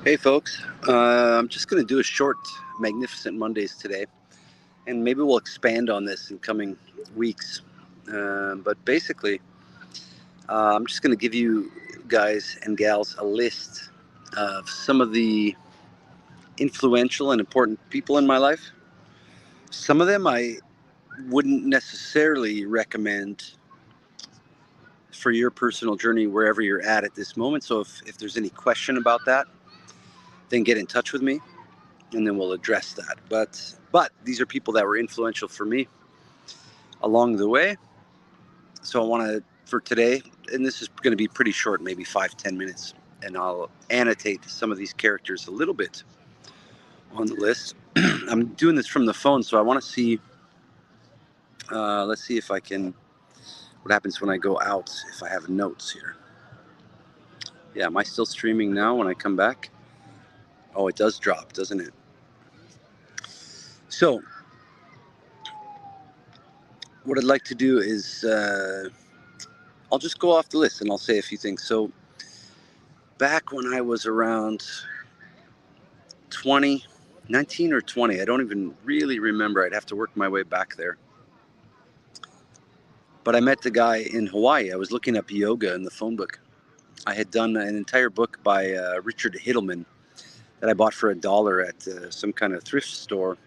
Hey folks, I'm just going to do a short Magnificent Mondays today, and maybe we'll expand on this in coming weeks. But basically, I'm just going to give you guys and gals a list of some of the influential and important people in my life. Some of them I wouldn't necessarily recommend for your personal journey wherever you're at this moment. So if there's any question about that, then get in touch with me and then we'll address that. But these are people that were influential for me along the way. So I want to for today, and this is going to be pretty short, maybe 5-10 minutes, and I'll annotate some of these characters a little bit on the list. I'm doing this from the phone, so I want to see. Let's see if I can. What happens when I go out? If I have notes here. Yeah, am I still streaming now? When I come back, oh, it does drop, doesn't it? So what I'd like to do is I'll just go off the list and I'll say a few things. So back when I was around 20, 19 or 20, I don't even really remember. I'd have to work my way back there. But I met the guy in Hawaii. I was looking up yoga in the phone book. I had done an entire book by Richard Hittleman that I bought for $1 at some kind of thrift store.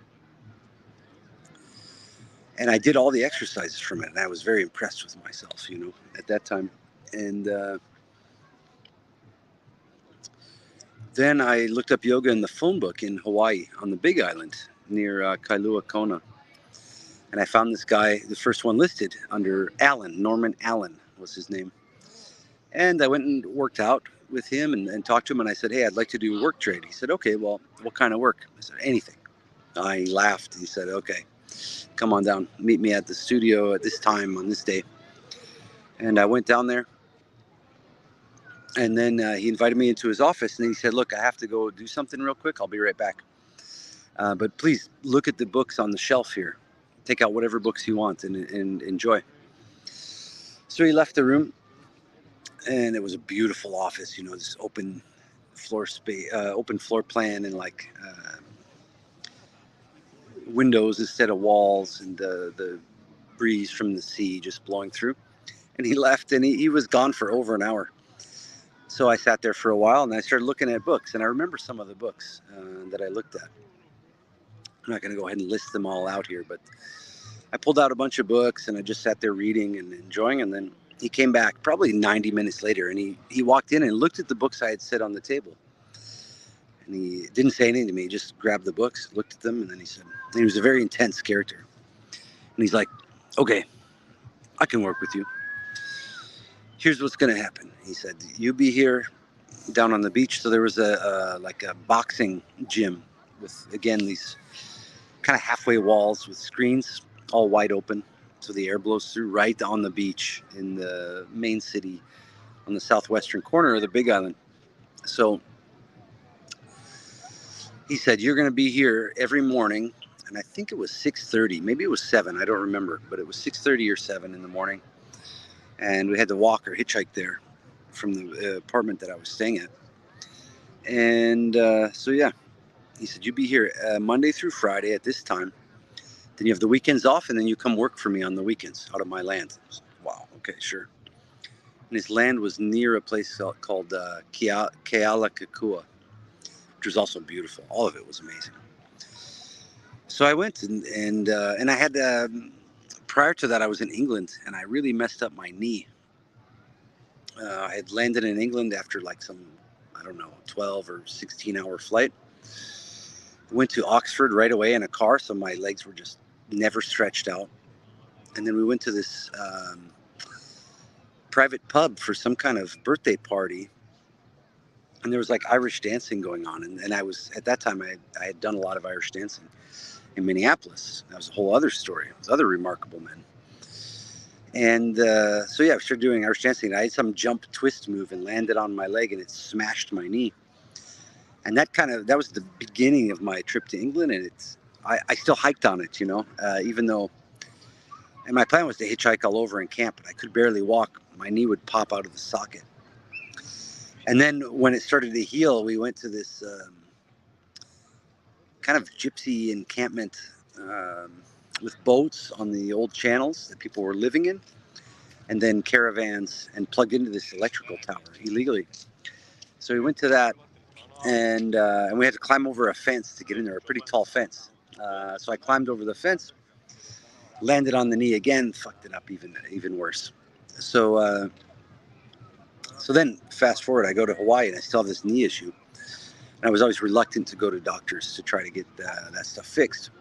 And I did all the exercises from it. And I was very impressed with myself, at that time. And then I looked up yoga in the phone book in Hawaii on the Big Island near Kailua Kona. And I found this guy, the first one listed under Allen, Norman Allen was his name. And I went and worked out with him and talked to him. And I said, hey, I'd like to do a work trade. He said, okay, well, what kind of work? I said, anything. He laughed. He said, okay, come on down. Meet me at the studio at this time on this day. And I went down there. And then he invited me into his office. And he said, look, I have to go do something real quick. I'll be right back. But please look at the books on the shelf here. Take out whatever books you want and enjoy. So he left the room, and it was a beautiful office. This open floor space, open floor plan, and like windows instead of walls, and the breeze from the sea just blowing through. And he left, and he was gone for over an hour. So I sat there for a while, and I started looking at books, and I remember some of the books that I looked at. I'm not going to go ahead and list them all out here, but I pulled out a bunch of books and I just sat there reading and enjoying. And then he came back probably 90 minutes later, and he walked in and looked at the books I had set on the table. And he didn't say anything to me. He just grabbed the books, looked at them, and then he said, and he was a very intense character. And he's like, okay, I can work with you. Here's what's going to happen. He said, you be here down on the beach. So there was like a boxing gym with, again, these kind of halfway walls with screens all wide open. So the air blows through right on the beach in the main city on the southwestern corner of the Big Island. So he said, you're going to be here every morning. And I think it was 6:30, maybe it was 7, I don't remember, but it was 6:30 or 7 in the morning. And we had to walk or hitchhike there from the apartment that I was staying at. And so, yeah, he said, you be here Monday through Friday at this time. Then you have the weekends off, and then you come work for me on the weekends out of my land. Wow, okay, sure. And his land was near a place called Kealakekua, which was also beautiful. All of it was amazing. So I went, and I had prior to that I was in England, and I really messed up my knee. I had landed in England after like some, I don't know, 12 or 16-hour flight. Went to Oxford right away in a car, so my legs were just never stretched out. And then we went to this private pub for some kind of birthday party, and there was like Irish dancing going on. And I was, at that time, I had done a lot of Irish dancing in Minneapolis. That was a whole other story. It was other remarkable men. And so, yeah, I started doing Irish dancing. I had some jump twist move and landed on my leg, and it smashed my knee. And that was the beginning of my trip to England. And I still hiked on it, even though, and my plan was to hitchhike all over and camp, but I could barely walk. My knee would pop out of the socket. And then when it started to heal, we went to this kind of gypsy encampment with boats on the old channels that people were living in, and then caravans, and plugged into this electrical tower illegally. So we went to that, and we had to climb over a fence to get in there, a pretty tall fence. So I climbed over the fence, landed on the knee again, fucked it up even worse. So so then fast forward, I go to Hawaii and I still have this knee issue. And I was always reluctant to go to doctors to try to get that stuff fixed.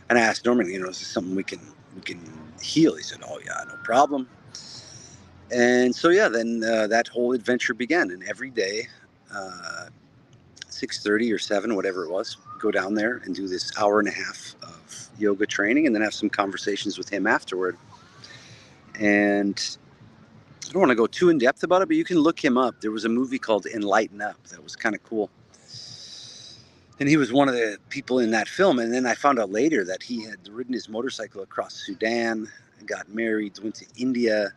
And I asked Norman, is this something we can heal? He said, oh yeah, no problem. And so yeah, then that whole adventure began. And every day, 6:30 or 7, whatever it was, go down there and do this hour and a half of yoga training, and then have some conversations with him afterward. And I don't want to go too in depth about it, but you can look him up. There was a movie called Enlighten Up that was kind of cool. And he was one of the people in that film. And then I found out later that he had ridden his motorcycle across Sudan, got married, went to India.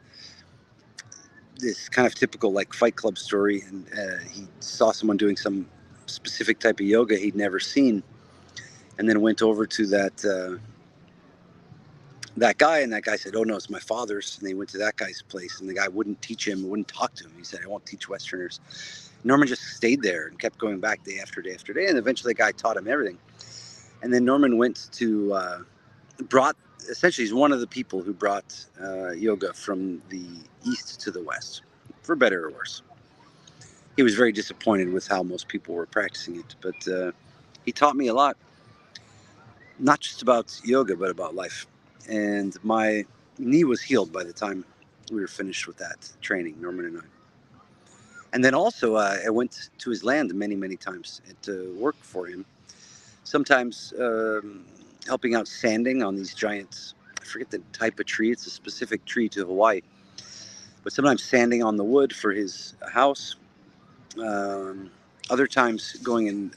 This kind of typical like Fight Club story. And he saw someone doing some specific type of yoga he'd never seen. And then went over to that guy, and that guy said, oh no, it's my father's. And they went to that guy's place, and the guy wouldn't teach him, wouldn't talk to him. He said, I won't teach Westerners. Norman just stayed there and kept going back day after day after day, and eventually the guy taught him everything. And then Norman went to essentially he's one of the people who brought yoga from the east to the west, for better or worse. He was very disappointed with how most people were practicing it, but he taught me a lot, not just about yoga, but about life. And my knee was healed by the time we were finished with that training, Norman and I. And then also, I went to his land many, many times to work for him. Sometimes helping out sanding on these giant, I forget the type of tree, it's a specific tree to Hawaii. But sometimes sanding on the wood for his house. Other times going and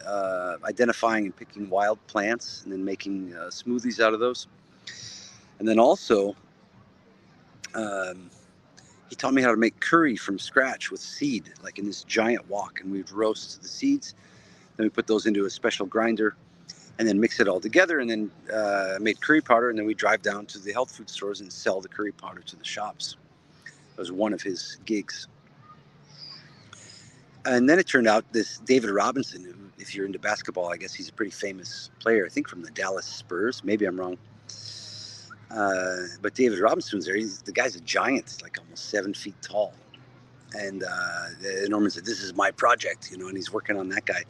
identifying and picking wild plants and then making smoothies out of those. And then also, he taught me how to make curry from scratch with seed, like in this giant wok. And we'd roast the seeds. Then we put those into a special grinder and then mix it all together, and then made curry powder. And then we drive down to the health food stores and sell the curry powder to the shops. That was one of his gigs. And then it turned out this David Robinson, who, if you're into basketball, I guess he's a pretty famous player, I think from the Dallas Spurs. Maybe I'm wrong. But David Robinson was there. The guy's a giant, like almost 7 feet tall. And Norman said, this is my project, and he's working on that guy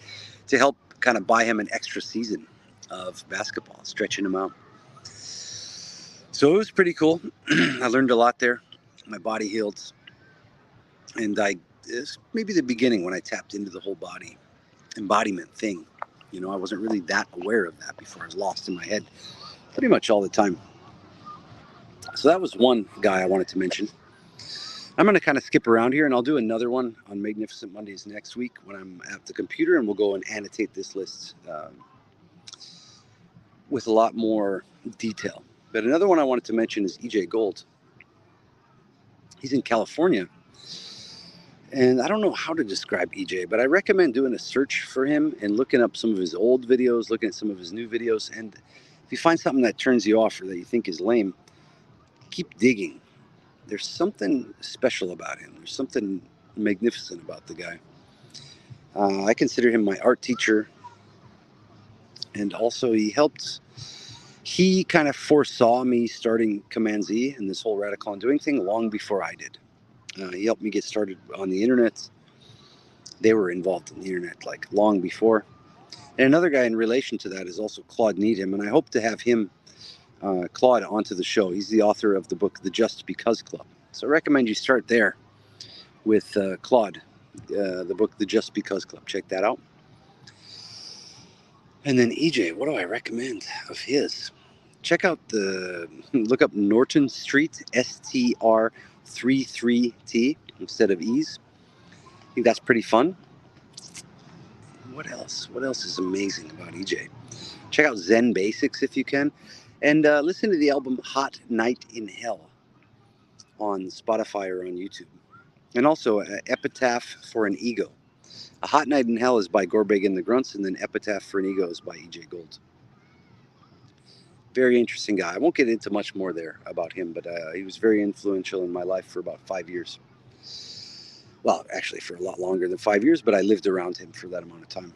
to help kind of buy him an extra season of basketball, stretching him out. So it was pretty cool. I learned a lot there. My body healed. And it's maybe the beginning when I tapped into the whole body embodiment thing. I wasn't really that aware of that before. I was lost in my head pretty much all the time. So that was one guy I wanted to mention. I'm going to kind of skip around here, and I'll do another one on Magnificent Mondays next week when I'm at the computer, and we'll go and annotate this list with a lot more detail. But another one I wanted to mention is EJ Gold. He's in California. And I don't know how to describe EJ, but I recommend doing a search for him and looking up some of his old videos, looking at some of his new videos. And if you find something that turns you off or that you think is lame, keep digging. There's something special about him. There's something magnificent about the guy. I consider him my art teacher. And also he kind of foresaw me starting Command Z and this whole Radical Undoing thing long before I did. He helped me get started on the internet. They were involved in the internet like long before. And another guy in relation to that is also Claude Needham. And I hope to have him, Claude, onto the show. He's the author of the book, The Just Because Club. So I recommend you start there with Claude, the book, The Just Because Club. Check that out. And then EJ, what do I recommend of his? Check out look up Norton Street, STR33T instead of E's. I think that's pretty fun. What else? What else is amazing about EJ? Check out Zen Basics if you can. And listen to the album Hot Night in Hell on Spotify or on YouTube. and also Epitaph for an Ego. A Hot Night in Hell is by Gorbeg and the Grunts, and then Epitaph for an Ego is by E.J. Gold. Very interesting guy. I won't get into much more there about him, but he was very influential in my life for about 5 years. Well, actually for a lot longer than 5 years, but I lived around him for that amount of time.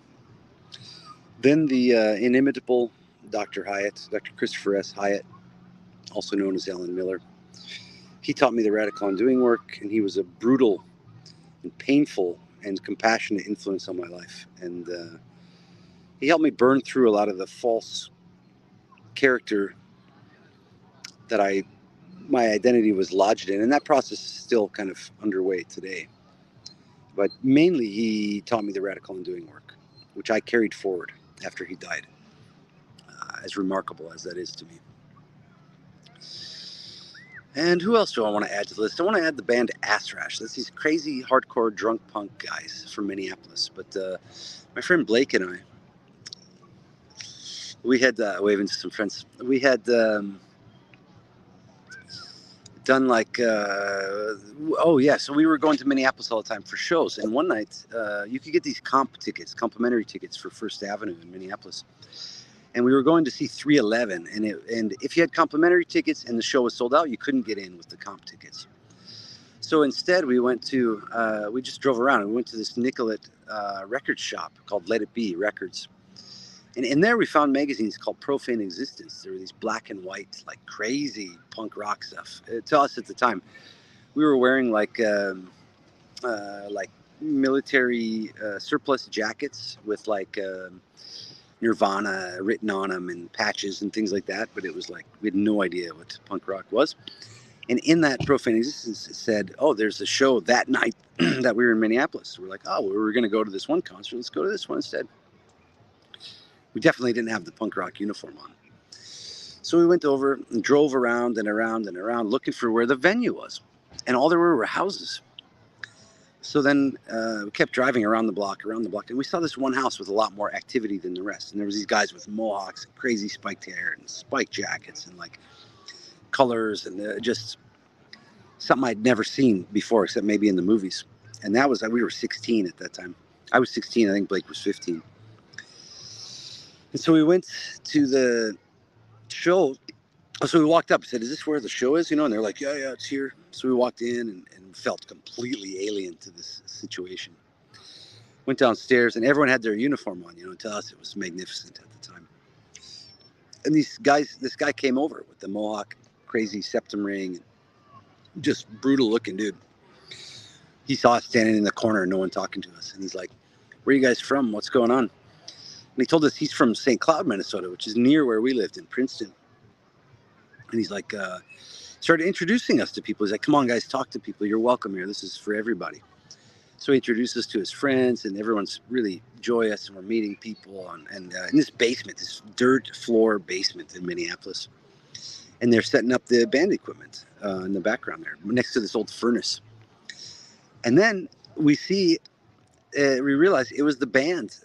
Then the inimitable Dr. Hyatt, Dr. Christopher S. Hyatt, also known as Alan Miller. He taught me the radical undoing work, and he was a brutal and painful and compassionate influence on my life. And he helped me burn through a lot of the false character that my identity was lodged in. And that process is still kind of underway today. But mainly, he taught me the radical undoing work, which I carried forward after he died, as remarkable as that is to me. And who else do I want to add to the list? I want to add the band Astrash. That's these crazy hardcore drunk punk guys from Minneapolis. But my friend Blake and I, we had, waving to some friends, we had done like, so we were going to Minneapolis all the time for shows. And one night, you could get these complimentary tickets for First Avenue in Minneapolis. And we were going to see 311, and if you had complimentary tickets and the show was sold out, you couldn't get in with the comp tickets. So instead, we just drove around and we went to this Nicollet record shop called Let It Be Records. And in there, we found magazines called Profane Existence. There were these black and white, like crazy punk rock stuff. To us at the time, we were wearing like military surplus jackets with like Nirvana written on them and patches and things like that, but it was like we had no idea what punk rock was. And in that Profane Existence, it said, "Oh, there's a show that night that we were in Minneapolis." We're like, "Oh, we were going to go to this one concert. Let's go to this one instead." We definitely didn't have the punk rock uniform on, so we went over and drove around and around and around looking for where the venue was, and all there were houses. So then we kept driving around the block, and we saw this one house with a lot more activity than the rest. And there was these guys with mohawks, and crazy spiked hair, and spiked jackets, and like colors, and just something I'd never seen before, except maybe in the movies. And that was, we were 16 at that time. I was 16, I think Blake was 15. And so we went to the show. So we walked up and said, "Is this where the show is?" And they're like, yeah, it's here. So we walked in and felt completely alien to this situation. Went downstairs and everyone had their uniform on, to us it was magnificent at the time. And this guy came over with the mohawk, crazy septum ring, just brutal looking dude. He saw us standing in the corner, no one talking to us. And he's like, "Where are you guys from? What's going on?" And he told us he's from St. Cloud, Minnesota, which is near where we lived in Princeton. And he's like, started introducing us to people. He's like, "Come on, guys, talk to people. You're welcome here. This is for everybody." So he introduced us to his friends, and everyone's really joyous, and we're meeting people. And in this basement, this dirt floor basement in Minneapolis. And they're setting up the band equipment in the background there, next to this old furnace. And then we realized it was the band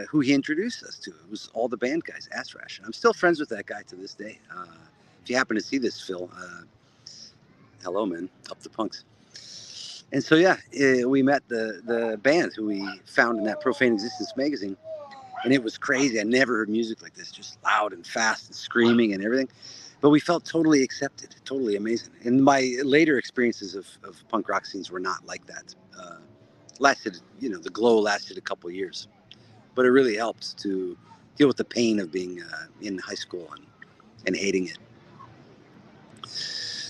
who he introduced us to. It was all the band guys, Astrash. And I'm still friends with that guy to this day. If you happen to see this, Phil, hello, man, up the punks. And so, we met the band who we found in that Profane Existence magazine. And it was crazy. I never heard music like this, just loud and fast and screaming and everything. But we felt totally accepted, totally amazing. And my later experiences of punk rock scenes were not like that. The glow lasted a couple of years. But it really helped to deal with the pain of being in high school and hating it.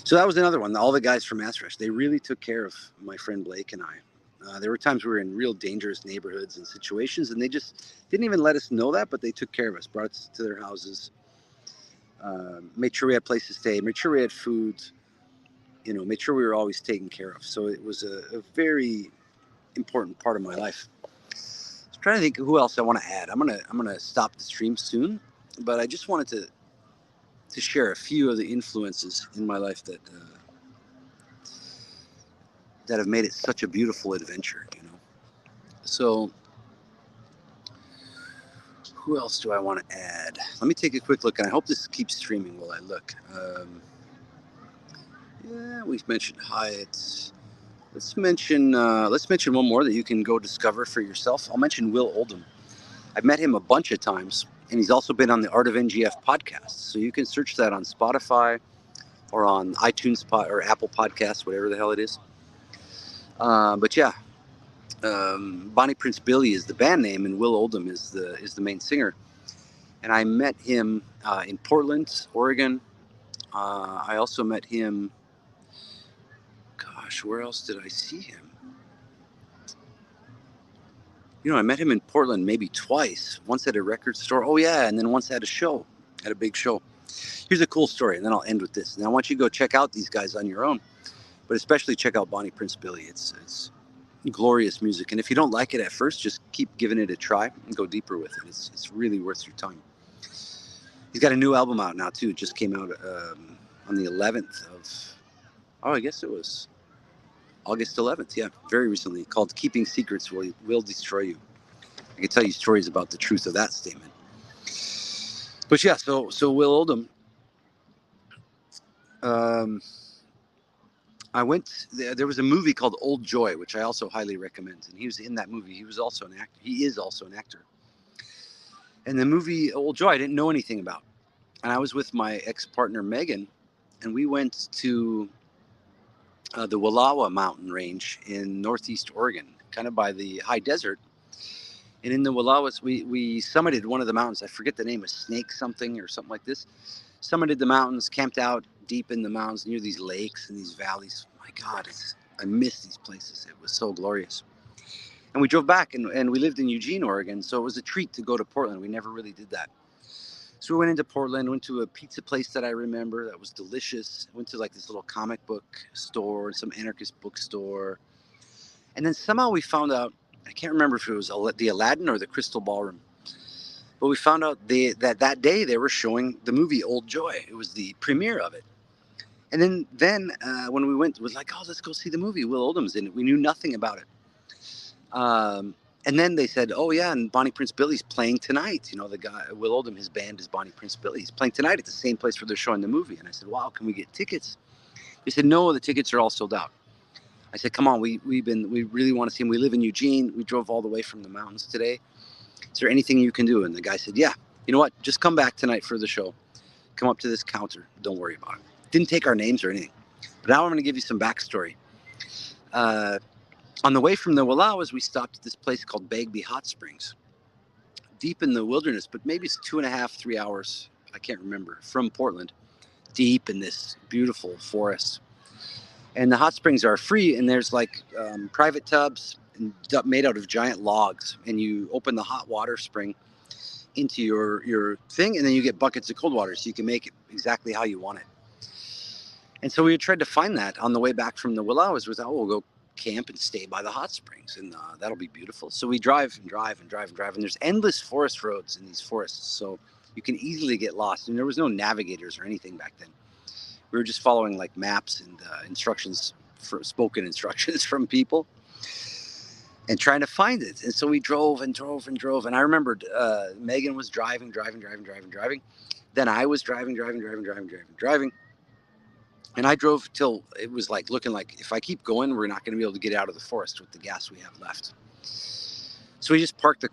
So that was another one. All the guys from Astrash, they really took care of my friend Blake and I. There were times we were in real dangerous neighborhoods and situations, and they just didn't even let us know that, but they took care of us, brought us to their houses, made sure we had a place to stay, made sure we had food, made sure we were always taken care of. So it was a very important part of my life. I was trying to think who else I want to add. I'm gonna stop the stream soon, but I just wanted to share a few of the influences in my life that have made it such a beautiful adventure, So who else do I want to add? Let me take a quick look, and I hope this keeps streaming while I look. We've mentioned Hyatt. Let's mention one more that you can go discover for yourself. I'll mention Will Oldham. I've met him a bunch of times, and he's also been on the Art of NGF podcast. So you can search that on Spotify or on iTunes or Apple Podcasts, whatever the hell it is. But yeah, Bonnie Prince Billy is the band name, and Will Oldham is the main singer. And I met him in Portland, Oregon. I also met him. Gosh, where else did I see him? I met him in Portland maybe twice. Once at a record store. Oh yeah, and then once at a show, at a big show. Here's a cool story, and then I'll end with this. Now I want you to go check out these guys on your own, but especially check out Bonnie Prince Billy. It's glorious music, and if you don't like it at first, just keep giving it a try and go deeper with it. It's really worth your time. He's got a new album out now too. It just came out on the 11th of, I guess it was August 11th. Yeah, very recently, called "Keeping Secrets Will Destroy You." I can tell you stories about the truth of that statement. But yeah, so Will Oldham. I went. There was a movie called Old Joy, which I also highly recommend, and he was in that movie. He was also an actor. He is also an actor. And the movie Old Joy, I didn't know anything about, and I was with my ex-partner Megan, and we went to the Wallowa mountain range in northeast Oregon, kind of by the high desert. And in the Wallowas, we summited one of the mountains. I forget the name, of Snake something or something like this. Summited the mountains, camped out deep in the mountains near these lakes and these valleys. My God, I miss these places. It was so glorious. And we drove back, and we lived in Eugene, Oregon, so it was a treat to go to Portland. We never really did that. So we went into Portland, went to a pizza place that I remember that was delicious. Went to like this little comic book store, some anarchist bookstore. And then somehow we found out, I can't remember if it was the Aladdin or the Crystal Ballroom, but we found out that day they were showing the movie Old Joy. It was the premiere of it. And then when we went, it was like, oh, let's go see the movie. Will Oldham's in it. We knew nothing about it. And then they said, oh yeah, and Bonnie Prince Billy's playing tonight. The guy, Will Oldham, his band is Bonnie Prince Billy. He's playing tonight at the same place where they're showing the movie. And I said, wow, can we get tickets? They said, no, the tickets are all sold out. I said, come on, we really want to see him. We live in Eugene. We drove all the way from the mountains today. Is there anything you can do? And the guy said, yeah, you know what? Just come back tonight for the show. Come up to this counter. Don't worry about it. Didn't take our names or anything. But now I'm going to give you some backstory. On the way from the Wallowas, we stopped at this place called Bagby Hot Springs, deep in the wilderness, but maybe it's 2.5, 3 hours, I can't remember, from Portland, deep in this beautiful forest. And the hot springs are free, and there's like private tubs made out of giant logs, and you open the hot water spring into your thing, and then you get buckets of cold water, so you can make it exactly how you want it. And so we tried to find that on the way back from the Wallowas. We thought, we'll go camp and stay by the hot springs, and that'll be beautiful. So we drive, and there's endless forest roads in these forests, so you can easily get lost. And there was no navigators or anything back then. We were just following like maps and spoken instructions from people, and trying to find it. And so we drove. And I remembered Megan was driving. Then I was driving. And I drove till it was like looking like, if I keep going, we're not going to be able to get out of the forest with the gas we have left. So we just parked the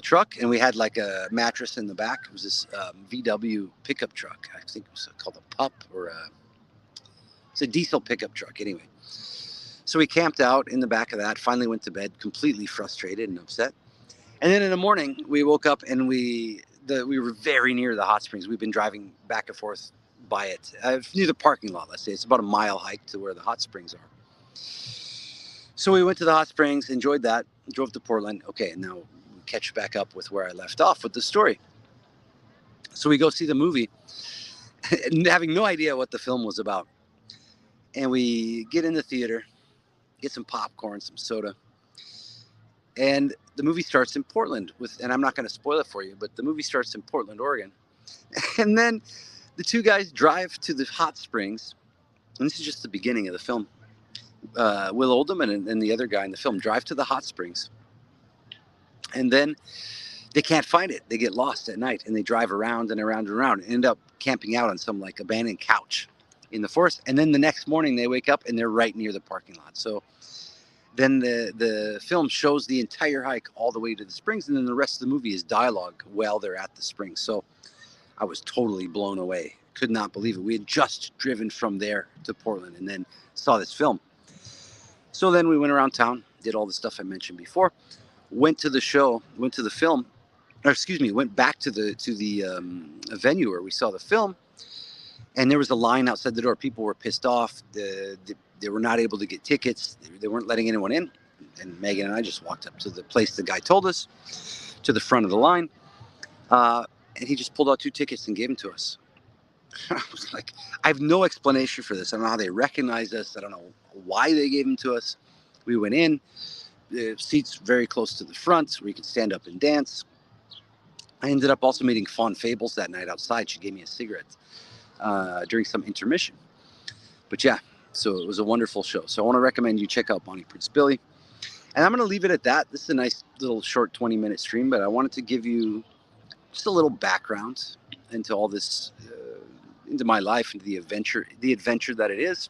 truck, and we had like a mattress in the back. It was this VW pickup truck. I think it was called a Pup, or it's a diesel pickup truck anyway. So we camped out in the back of that, finally went to bed completely frustrated and upset. And then in the morning, we woke up, and we were very near the hot springs. We've been driving back and forth by it, near the parking lot, let's say. It's about a mile hike to where the hot springs are. So we went to the hot springs, enjoyed that, drove to Portland. Okay, and now we catch back up with where I left off with the story. So we go see the movie, having no idea what the film was about. And we get in the theater, get some popcorn, some soda. And the movie starts in Portland and I'm not going to spoil it for you, but the movie starts in Portland, Oregon. And then the two guys drive to the hot springs, and this is just the beginning of the film. Will Oldham and the other guy in the film drive to the hot springs, and then they can't find it. They get lost at night, and they drive around and end up camping out on some like abandoned couch in the forest. And then the next morning they wake up and they're right near the parking lot. So then the film shows the entire hike all the way to the springs, and then the rest of the movie is dialogue while they're at the springs. So I was totally blown away. Could not believe it. We had just driven from there to Portland and then saw this film. So then we went around town, did all the stuff I mentioned before, went to the show, went to the film, or excuse me, went back to the venue where we saw the film, and there was a line outside the door. People were pissed off. They were not able to get tickets. They weren't letting anyone in. And Megan and I just walked up to the place the guy told us, to the front of the line, and he just pulled out 2 tickets and gave them to us. I was like, I have no explanation for this. I don't know how they recognized us. I don't know why they gave them to us. We went in, the seats very close to the front where you could stand up and dance. I ended up also meeting Fawn Fables that night outside. She gave me a cigarette during some intermission. But yeah, so it was a wonderful show. So I want to recommend you check out Bonnie Prince Billy. And I'm going to leave it at that. This is a nice little short 20-minute stream, but I wanted to give you just a little background into all this, into my life, into the adventure that it is.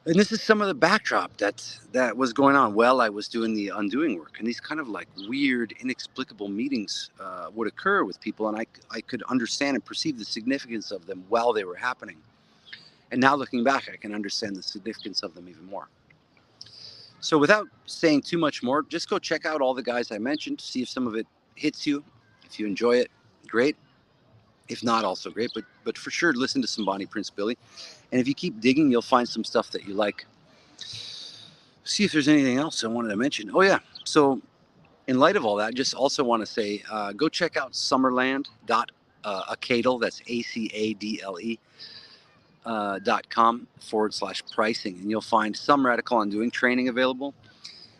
And this is some of the backdrop that was going on while I was doing the undoing work. And these kind of like weird, inexplicable meetings would occur with people, and I could understand and perceive the significance of them while they were happening. And now looking back, I can understand the significance of them even more. So without saying too much more, just go check out all the guys I mentioned, see if some of it hits you. If you enjoy it, great. If not, also great. But for sure, listen to some Bonnie Prince Billy. And if you keep digging, you'll find some stuff that you like. See if there's anything else I wanted to mention. Oh, yeah. So in light of all that, just also want to say, go check out summerland.acadle, that's ACADLE, .com/pricing, and you'll find some Radical Undoing training available.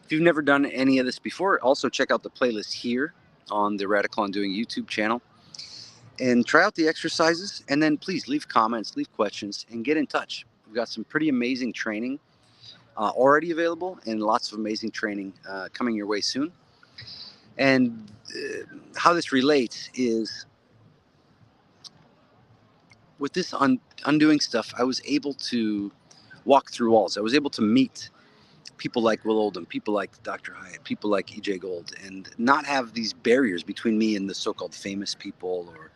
If you've never done any of this before, also check out the playlist here on the Radical Undoing YouTube channel and try out the exercises, and then please leave comments, leave questions, and get in touch. We've got some pretty amazing training already available, and lots of amazing training coming your way soon. And how this relates is, with this undoing stuff, I was able to walk through walls. I was able to meet people like Will Oldham, people like Dr. Hyatt, people like EJ Gold, and not have these barriers between me and the so-called famous people or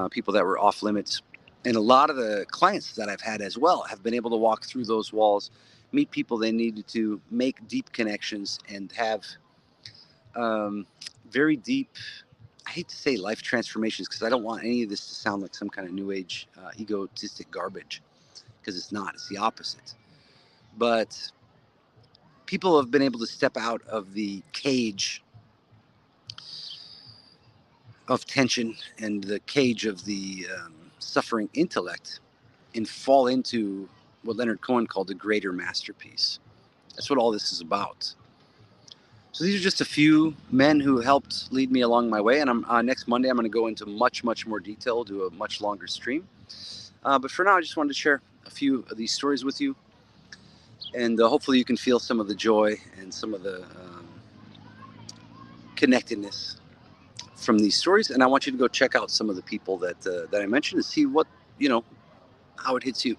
people that were off limits. And a lot of the clients that I've had as well have been able to walk through those walls, meet people they needed to, make deep connections, and have very deep, I hate to say life transformations, because I don't want any of this to sound like some kind of new age egotistic garbage, because it's not. It's the opposite. But people have been able to step out of the cage of tension and the cage of the suffering intellect and fall into what Leonard Cohen called the greater masterpiece. That's what all this is about. So these are just a few men who helped lead me along my way. And next Monday, I'm going to go into much, much more detail, do a much longer stream. But for now, I just wanted to share a few of these stories with you. And hopefully you can feel some of the joy and some of the connectedness from these stories. And I want you to go check out some of the people that I mentioned and see what, how it hits you,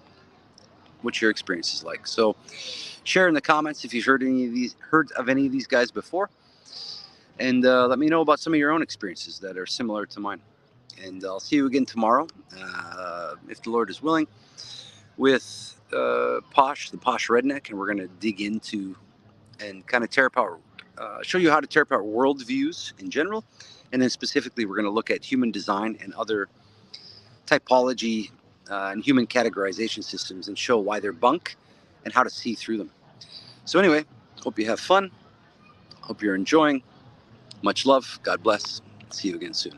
what your experience is like. So share in the comments if you've heard of any of these guys before, and let me know about some of your own experiences that are similar to mine. And I'll see you again tomorrow, if the Lord is willing, with Posh, the Posh Redneck, and we're going to dig into and kind of tear apart, show you how to tear apart worldviews in general, and then specifically we're going to look at human design and other typology and human categorization systems and show why they're bunk and how to see through them. So anyway, hope you have fun. Hope you're enjoying. Much love. God bless. See you again soon.